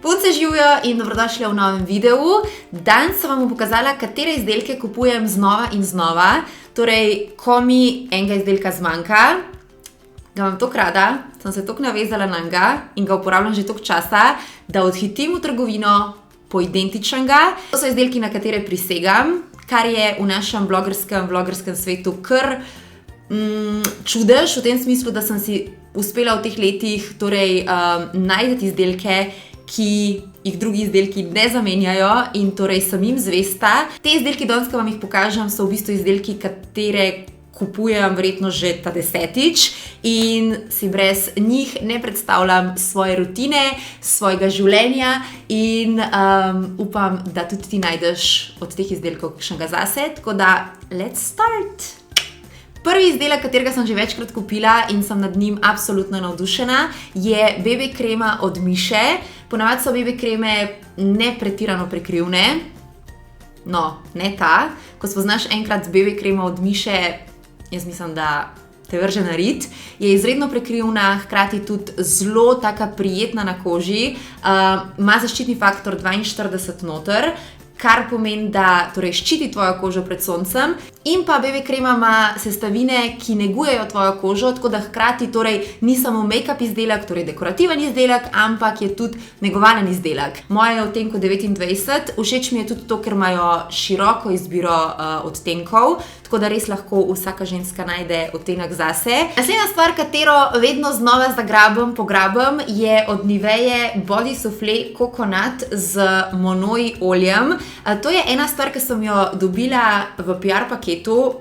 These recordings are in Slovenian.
Punce živijo in dobrodošli v novem videu. Danes sem vam pokazala, katere izdelke kupujem znova in znova. Torej, ko mi enega izdelka zmanjka, ga imam toliko rada, sem se toliko navezala na njega in ga uporabljam že toliko časa, da odhitim v trgovino po identičnega. To so izdelki, na katere prisegam, kar je v našem vlogerskem svetu kar čudež, v tem smislu, da sem si uspela v teh letih najti izdelke, ki jih drugi izdelki ne zamenjajo in torej sem jim zvesta. Te izdelki, danes, ko vam jih pokažem, so v bistvu izdelki, katere kupujem verjetno že ta 10. in si brez njih ne predstavljam svoje rutine, svojega življenja in upam, da tudi ti najdeš od teh izdelkov kakšnega zase. Tako da, let's start! Prvi izdelek, katerega sem že večkrat kupila in sem nad njim absolutno navdušena, je BB krema od Miše. Ponavadi so BB kreme ne pretirano prekrivne. No, ne ta. Ko spoznaš enkrat BB kremo od Miše, jaz mislim, da te vrže na rit. Je izredno prekrivna, hkrati tudi zelo taka prijetna na koži. Ima zaščitni faktor 42 noter, kar pomeni, da torej ščiti tvojo kožo pred soncem. In pa BB krema ima sestavine, ki negujejo tvojo kožo, tako da hkrati torej ni samo make-up izdelek, torej dekorativen izdelek, ampak je tudi negovalen izdelek. Moja je v odtenku 29, všeč mi je tudi to, ker imajo široko izbiro odtenkov, tako da res lahko vsaka ženska najde odtenek zase. Naslednja stvar, katero vedno znova pograbam, je od Niveje Body Soufflé Coconut z Monoi oljem. To je ena stvar, ki sem jo dobila v PR paketu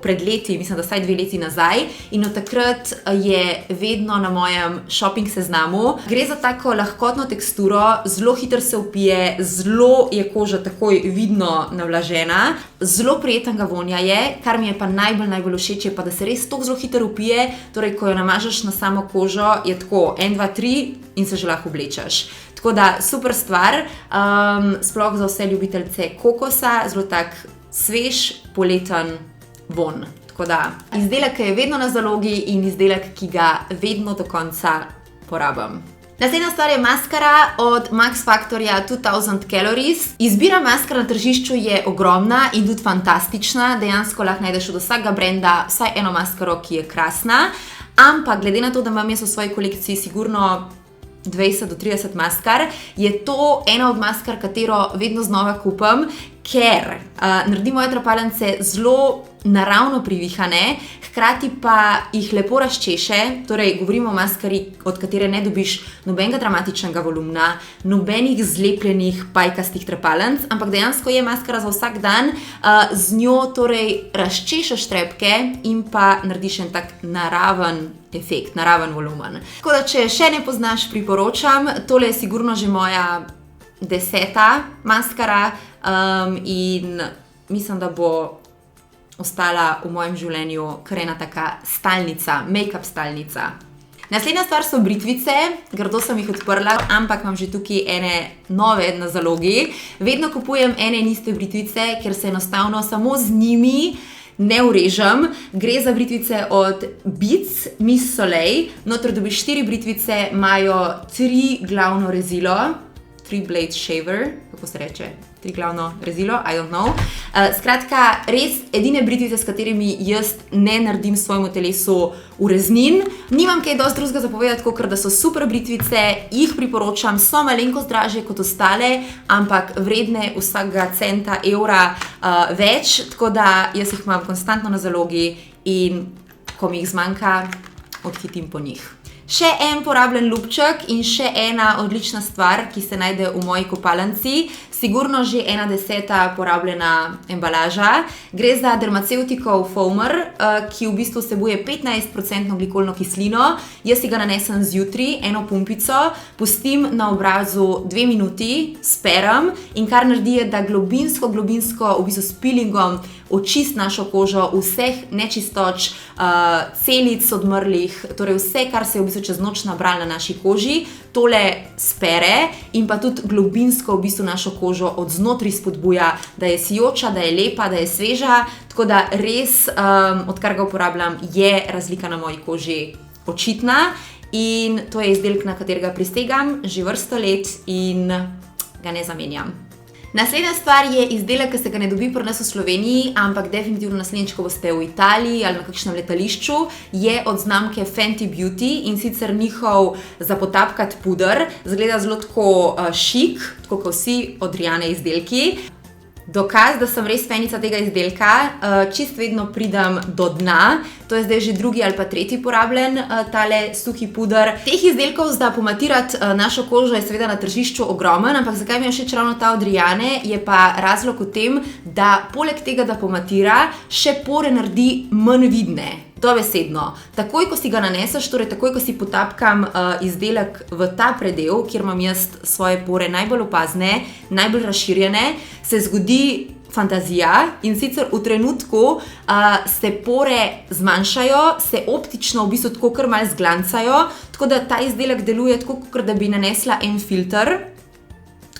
pred leti, mislim, da vsaj 2 leti nazaj, in od takrat je vedno na mojem shopping seznamu. Gre za tako lahkotno teksturo, zelo hitro se vpije, zelo je koža takoj vidno navlažena, zelo prijetnega vonja je, kar mi je pa najbolj všeč, je pa, da se res tako zelo hitro vpije, torej ko jo namažeš na samo kožo, je tako 1, 2, 3 in se že lahko oblečeš. Tako da, super stvar, sploh za vse ljubiteljce kokosa, zelo tak svež, poleten vonj. Tako da, izdelek, ki je vedno na zalogi in izdelek, ki ga vedno do konca porabim. Naslednja stvar je maskara od Max Factorja 2000 Calories. Izbira maskar na tržišču je ogromna in tudi fantastična. Dejansko lahko najdeš od vsakega brenda vsaj eno maskaro, ki je krasna. Ampak glede na to, da imam jaz v svoji kolekciji sigurno 20 do 30 maskar, je to ena od maskar, katero vedno znova kupim, ker naredi moje trepalnice zelo naravno privihane, hkrati pa jih lepo razčeše. Torej, govorimo o maskari, od katere ne dobiš nobenega dramatičnega volumna, nobenih zlepljenih pajkastih trepalnic, ampak dejansko je maskara za vsak dan. Z njo torej razčešeš trepke in pa narediš en tak naraven efekt, naraven volumen. Tako da, če še ne poznaš, priporočam. Tole je sigurno že moja 10. maskara in mislim, da bo ostala v mojem življenju kar ena taka stalnica, make-up stalnica. Naslednja stvar so britvice, grdo sem jih odprla, ampak imam že tukaj ene nove na zalogi. Vedno kupujem ene in iste britvice, ker se enostavno samo z njimi ne urežem. Gre za britvice od Beats Miss Soleil. Noter dobiš 4 britvice, imajo 3 glavno rezilo, 3 blade shaver, kako se reče? 3 glavno rezilo, I don't know. Skratka, res edine britvice, s katerimi jaz ne naredim svojemu telesu ureznin. Nimam kaj dosti drugega zapovedati, kot da so super britvice, jih priporočam, so malenkost dražje kot ostale, ampak vredne vsakega centa, evra več, tako da jaz jih imam konstantno na zalogi in ko mi jih zmanjka, odhitim po njih. Še en porabljen lubček in še ena odlična stvar, ki se najde v moji kopalnici. Sigurno že 1/10 porabljena embalaža. Gre za Dermaceuticov Foamer, ki v bistvu vsebuje 15% glikolno kislino. Jaz si ga nanesem zjutraj, eno pumpico, pustim na obrazu 2 minuti, sperem in kar naredi je, da globinsko, v bistvu s peelingom očist našo kožo vseh nečistoč, celic odmrlih, torej vse, kar se je v bistvu čez noč nabralo na naši koži, tole spere in pa tudi globinsko v bistvu našo kožo od znotraj spodbuja, da je sijoča, da je lepa, da je sveža, tako da res, odkar ga uporabljam, je razlika na moji koži očitna in to je izdelek, na katerega prisegam že vrsto let in ga ne zamenjam. Naslednja stvar je izdelek, ki se ga ne dobi pri nas v Sloveniji, ampak definitivno naslednjič, ko boste v Italiji ali na kakšnem letališču, je od znamke Fenty Beauty in sicer njihov za potapkat puder. Zgleda zelo tako šik, tako kot vsi od Rihanne izdelki. Dokaz, da sem res fanica tega izdelka, čist vedno pridem do dna, to je zdaj že drugi ali pa tretji porabljen tale suhi puder. Teh izdelkov za pomatirati našo kožo je seveda na tržišču ogromen, ampak zakaj mi je všeč ravno ta od Rihanne, je pa razlog v tem, da poleg tega, da pomatira, še pore naredi manj vidne. Dobesedno. Takoj, ko si ga naneseš, torej takoj, ko si potapkam izdelek v ta predel, kjer imam jaz svoje pore najbolj opazne, najbolj razširjene, se zgodi fantazija in sicer v trenutku se pore zmanjšajo, se optično v bistvu tako kar malo zglancajo, tako da ta izdelek deluje tako, kot da bi nanesla en filter,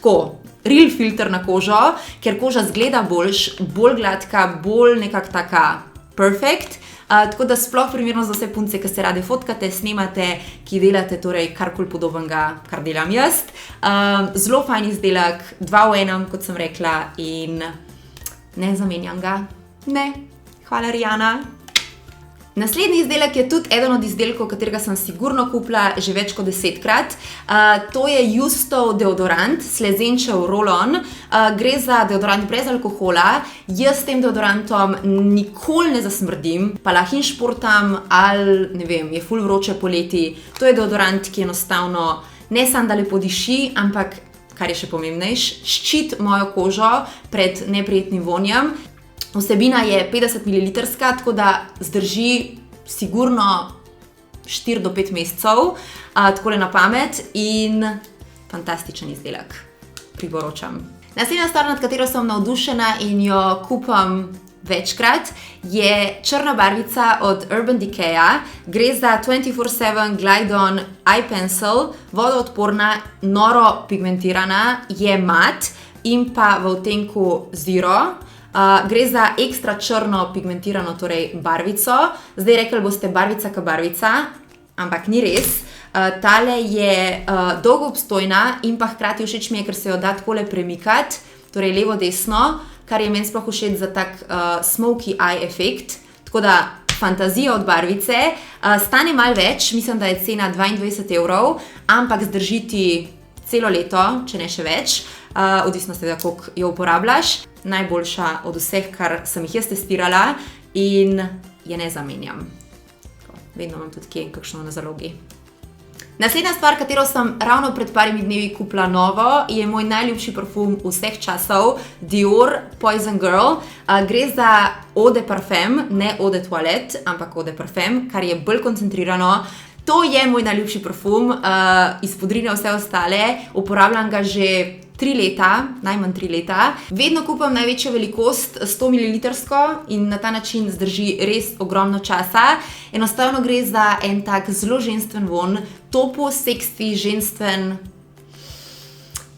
tako, real filter na kožo, ker koža zgleda boljš, bolj gladka, bolj nekako taka perfect. Tako da sploh primerno za vse punce, ki se rade fotkate, snemate, ki delate torej karkoli podobnega, kar delam jaz. Zelo fajn izdelek, 2 v 1, kot sem rekla, in ne zamenjam ga. Ne, hvala Rihanna. Naslednji izdelek je tudi eden od izdelkov, katerega sem sigurno kupila že več kot 10-krat. To je Justov deodorant, slezenčev roll-on. Gre za deodorant brez alkohola. Jaz s tem deodorantom nikoli ne zasmrdim, pa lahko in športam ali, ne vem, je ful vroče poleti. To je deodorant, ki enostavno ne samo da lepo diši, ampak, kar je še pomembnejš, ščiti mojo kožo pred neprijetnim vonjem. Vsebina je 50 ml, tako da zdrži sigurno 4 do 5 mesecev, takole na pamet, in fantastičen izdelek. Priporočam. Naslednja stvar, nad katero sem navdušena in jo kupam večkrat, je črna barvica od Urban Decaya. Gre za 24/7 Glide-On Eye Pencil, vodoodporna, noro pigmentirana, je mat in pa v odtenku Zero. Gre za ekstra črno pigmentirano torej barvico. Zdaj rekli boste barvica ka barvica, ampak ni res. Tale je dolgo obstojna in pa hkrati všeč mi je, ker se jo da takole premikati, torej levo-desno, kar je meni sploh všeč za tak smoky eye efekt. Tako da fantazija od barvice. Stane malo več, mislim, da je cena 22 €, ampak zdržiti celo leto, če ne še več. Odvisno seveda, koliko jo uporabljaš. Najboljša od vseh, kar sem jih jaz testirala, in je ne zamenjam. Vedno imam tudi kje kakšno na zalogi. Naslednja stvar, katero sem ravno pred parimi dnevi kupila novo, je moj najljubši parfum vseh časov, Dior Poison Girl. Gre za eau de parfum, ne eau de toilette, ampak eau de parfum, kar je bolj koncentrirano. To je moj najljubši parfum, izpodrine vse ostale, uporabljam ga že 3 leta, najmanj 3 leta. Vedno kupam največjo velikost, 100 ml, in na ta način zdrži res ogromno časa. Enostavno gre za en tak zelo ženstven von, topo, seksi, ženstven.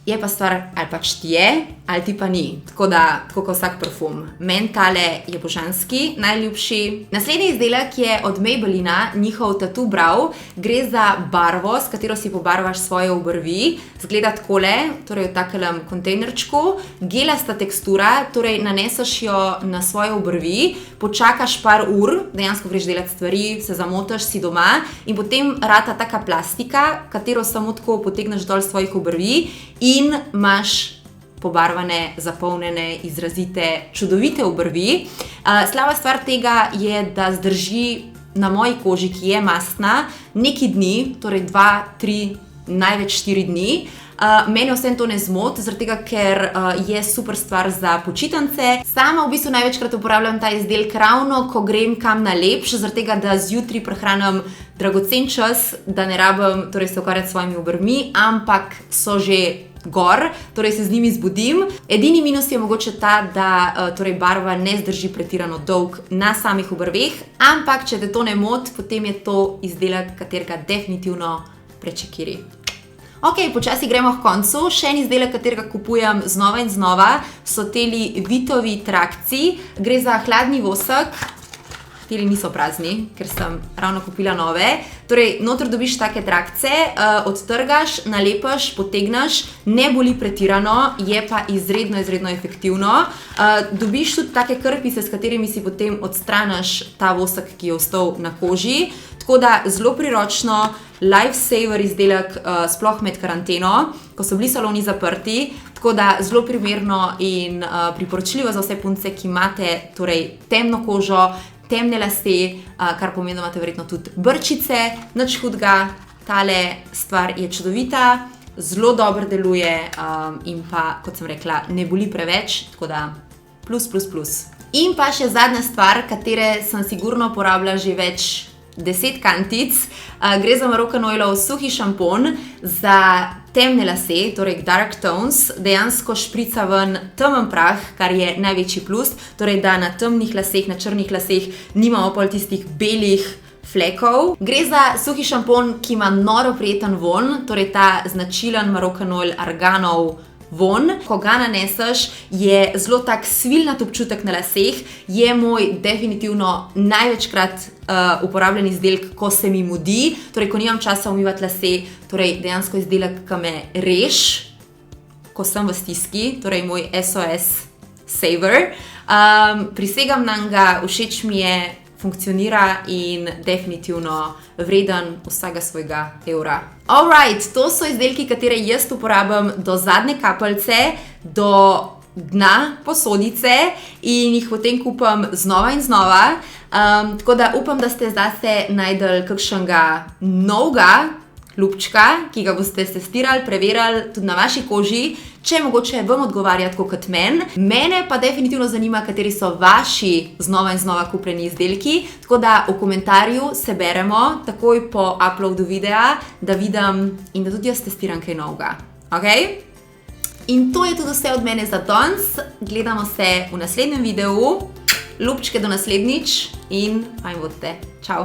Je pa stvar, ali pač ti je, ali ti pa ni. Tako da, tako kot vsak parfum. Meni tale je božanski, najljubši. Naslednji izdelek je od Maybellina, njihov Tattoo Brow. Gre za barvo, s katero si pobarvaš svoje obrvi. Zgleda takole, torej v takelem kontejnerčku. Gelasta tekstura, torej naneseš jo na svoje obrvi, počakaš par ur, dejansko greš delat stvari, se zamotaš, si doma, in potem rata taka plastika, katero samo tako potegneš dol svojih obrvi, in imaš pobarvane, zapolnjene, izrazite, čudovite obrvi. Slaba stvar tega je, da zdrži na moji koži, ki je mastna, nekaj dni, torej 2, 3, največ 4 dni. Mene vsem to ne zmoti, zaradi tega, ker je super stvar za počitnice. Sama v bistvu največkrat uporabljam ta izdelek ravno, ko grem kam na lepš, zaradi tega, da zjutraj prehranim dragocen čas, da ne rabim torej se ukvarjati s svojimi obrvmi, ampak so že gor, torej se z njimi zbudim. Edini minus je mogoče ta, da torej barva ne zdrži pretirano dolg na samih obrveh, ampak če te to ne moti, potem je to izdelek, katerega definitivno prečekiri. Ok, počasi gremo k koncu. Še en izdelek, katerega kupujem znova in znova, so teli Vitovi trakci. Gre za hladni vosek. teli niso prazni, ker sem ravno kupila nove. Torej, noter dobiš take trakce, odtrgaš, nalepiš, potegneš, ne boli pretirano, je pa izredno, izredno efektivno. Dobiš tudi take krpice, s katerimi si potem odstraniš ta vosek, ki je ostal na koži. Tako da zelo priročno, lifesaver izdelek, sploh med karanteno, ko so bili saloni zaprti, tako da zelo primerno in priporočljivo za vse punce, ki imate torej temno kožo, temne lase, kar pomeni, da imate verjetno tudi brčice, nič hudega, tale stvar je čudovita, zelo dobro deluje in pa, kot sem rekla, ne boli preveč, tako da plus, plus, plus. In pa še zadnja stvar, katere sem sigurno porabila že več 10 kantic, gre za Moroccan Oilov suhi šampon za temne lase, torej dark tones, dejansko šprica ven temen prah, kar je največji plus, torej da na temnih laseh, na črnih laseh nimamo pol tistih belih flekov. Gre za suhi šampon, ki ima noro prijeten vonj, torej ta značilen Moroccan Oil arganov vonj. Ko ga naneseš, je zelo tak svilnat občutek na laseh, je moj definitivno največkrat uporabljen izdelek, ko se mi mudi, torej ko nimam časa umivati lase, torej dejansko izdelek, ki me reš, ko sem v stiski, torej moj SOS saver. Prisegam nanj, všeč mi je, funkcionira in definitivno vreden vsega svojega evra. Alright, to so izdelki, katere jaz uporabljam do zadnje kapljice, do dna posodice in jih potem kupam znova in znova. Tako da upam, da ste zase najdel kakšnega novega ljubčka, ki ga boste testirali, preverjali tudi na vaši koži, če mogoče vam odgovarja tako kot meni. Mene pa definitivno zanima, kateri so vaši znova in znova kupljeni izdelki, tako da v komentarju se beremo takoj po uploadu videa, da vidim in da tudi jaz testiram kaj novega. Okay? In to je tudi vse od mene za danes. Gledamo se v naslednjem videu. Ljubčke do naslednjič in fajn bodite. Čau!